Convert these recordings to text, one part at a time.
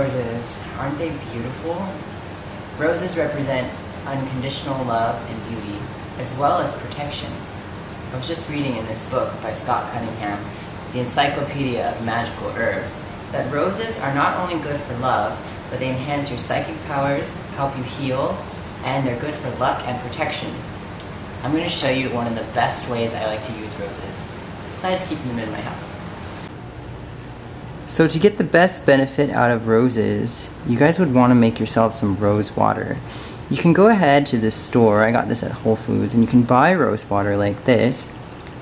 roses. Aren't they beautiful? Roses represent unconditional love and beauty, as well as protection. I was just reading in this book by Scott Cunningham, the Encyclopedia of Magical Herbs, that roses are not only good for love, but they enhance your psychic powers, help you heal, and they're good for luck and protection. I'm going to show you one of the best ways I like to use roses, besides keeping them in my house. So to get the best benefit out of roses, you guys would want to make yourself some rose water. You can go ahead to the store, I got this at Whole Foods, and you can buy rose water like this.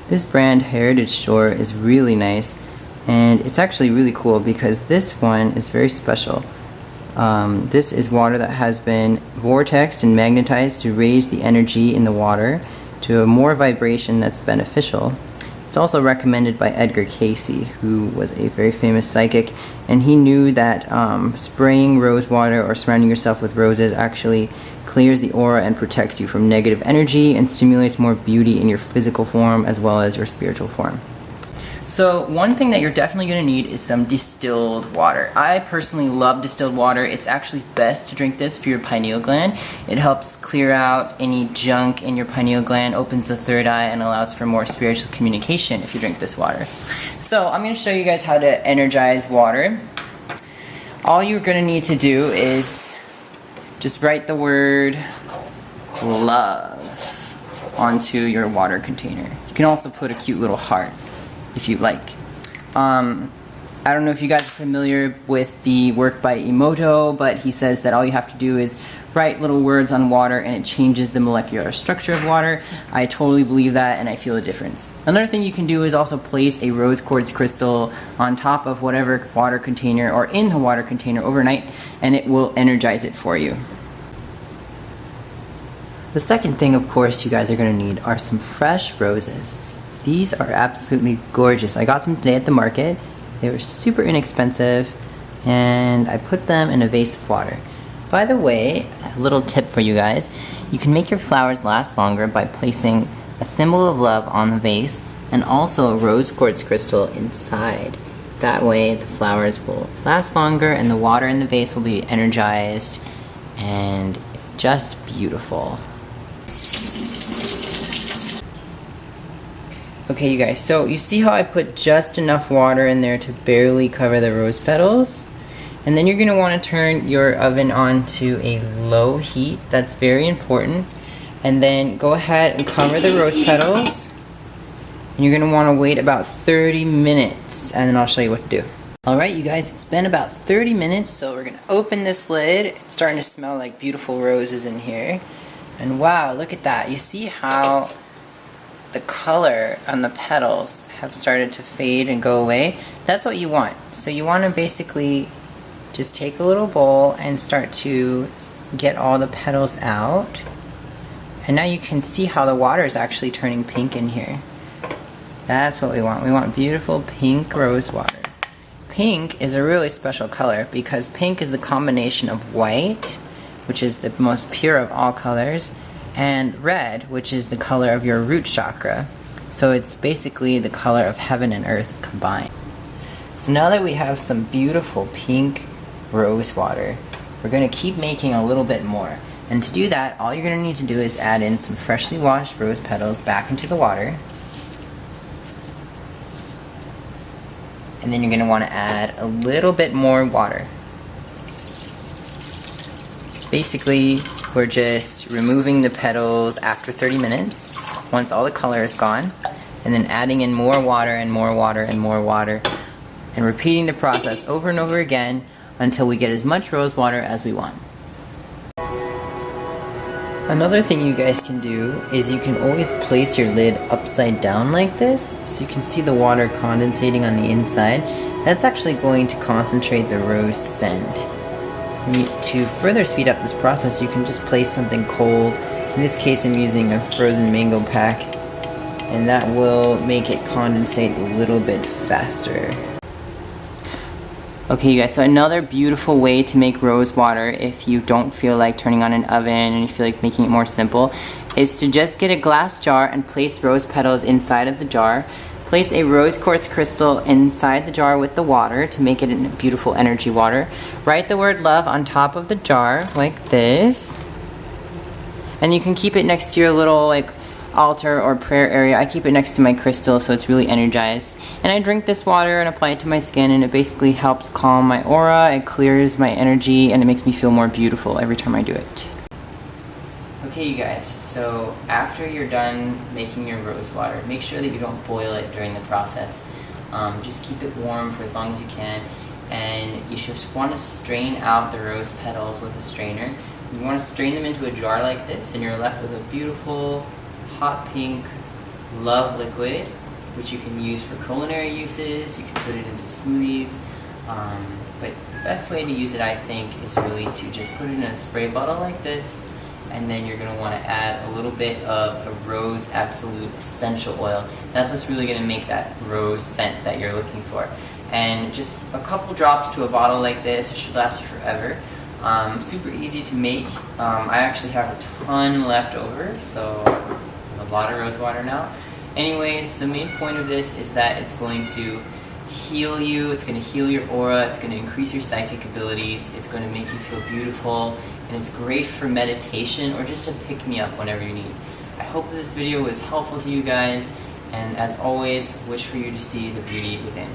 This brand, Heritage Shore, is really nice, and it's actually really cool because this one is very special. This is water that has been vortexed and magnetized to raise the energy in the water to a more vibration that's beneficial. It's also recommended by Edgar Cayce, who was a very famous psychic, and he knew that spraying rose water or surrounding yourself with roses actually clears the aura and protects you from negative energy and stimulates more beauty in your physical form as well as your spiritual form. So one thing that you're definitely going to need is some distilled water. I personally love distilled water. It's actually best to drink this for your pineal gland. It helps clear out any junk in your pineal gland, opens the third eye, and allows for more spiritual communication if you drink this water. So I'm going to show you guys how to energize water. All you're going to need to do is just write the word love onto your water container. You can also put a cute little heart if you like. I don't know if you guys are familiar with the work by Emoto, but he says that all you have to do is write little words on water and it changes the molecular structure of water. I totally believe that and I feel a difference. Another thing you can do is also place a rose quartz crystal on top of whatever water container or in a water container overnight, and it will energize it for you. The second thing, of course, you guys are going to need are some fresh roses. These are absolutely gorgeous. I got them today at the market. They were super inexpensive, and I put them in a vase of water. By the way, a little tip for you guys. You can make your flowers last longer by placing a symbol of love on the vase and also a rose quartz crystal inside. That way the flowers will last longer and the water in the vase will be energized and just beautiful. Okay, you guys, so you see how I put just enough water in there to barely cover the rose petals? And then you're going to want to turn your oven on to a low heat. That's very important. And then go ahead and cover the rose petals. And you're going to want to wait about 30 minutes, and then I'll show you what to do. Alright, you guys, it's been about 30 minutes, so we're going to open this lid. It's starting to smell like beautiful roses in here. And wow, look at that. You see how the color on the petals have started to fade and go away? That's what you want. So you want to basically just take a little bowl and start to get all the petals out. And now you can see how the water is actually turning pink in here. That's what we want. We want beautiful pink rose water. Pink is a really special color because pink is the combination of white, which is the most pure of all colors, and red, which is the color of your root chakra. So it's basically the color of heaven and earth combined. So now that we have some beautiful pink rose water, we're going to keep making a little bit more. And to do that, all you're going to need to do is add in some freshly washed rose petals back into the water. And then you're going to want to add a little bit more water. Basically, we're just removing the petals after 30 minutes, once all the color is gone, and then adding in more water and more water and more water, and repeating the process over and over again until we get as much rose water as we want. Another thing you guys can do is you can always place your lid upside down like this, so you can see the water condensating on the inside. That's actually going to concentrate the rose scent. To further speed up this process, you can just place something cold. In this case, I'm using a frozen mango pack, and that will make it condensate a little bit faster. Okay, you guys, so another beautiful way to make rose water if you don't feel like turning on an oven and you feel like making it more simple is to just get a glass jar and place rose petals inside of the jar. Place a rose quartz crystal inside the jar with the water to make it a beautiful energy water. Write the word love on top of the jar like this. And you can keep it next to your little like altar or prayer area. I keep it next to my crystal so it's really energized. And I drink this water and apply it to my skin, and it basically helps calm my aura, it clears my energy, and it makes me feel more beautiful every time I do it. Okay you guys, so after you're done making your rose water, make sure that you don't boil it during the process. Just keep it warm for as long as you can, and you just want to strain out the rose petals with a strainer. You want to strain them into a jar like this, and you're left with a beautiful hot pink love liquid, which you can use for culinary uses. You can put it into smoothies, but the best way to use it, I think, is really to just put it in a spray bottle like this, and then you're going to want to add a little bit of a rose absolute essential oil. That's what's really going to make that rose scent that you're looking for. And just a couple drops to a bottle like this, it should last you forever. Super easy to make. I actually have a ton left over, so I have a lot of rose water now. Anyways, the main point of this is that it's going to heal you, it's going to heal your aura, it's going to increase your psychic abilities, it's going to make you feel beautiful, and it's great for meditation or just to pick me up whenever you need. I hope this video was helpful to you guys, and as always, wish for you to see the beauty within.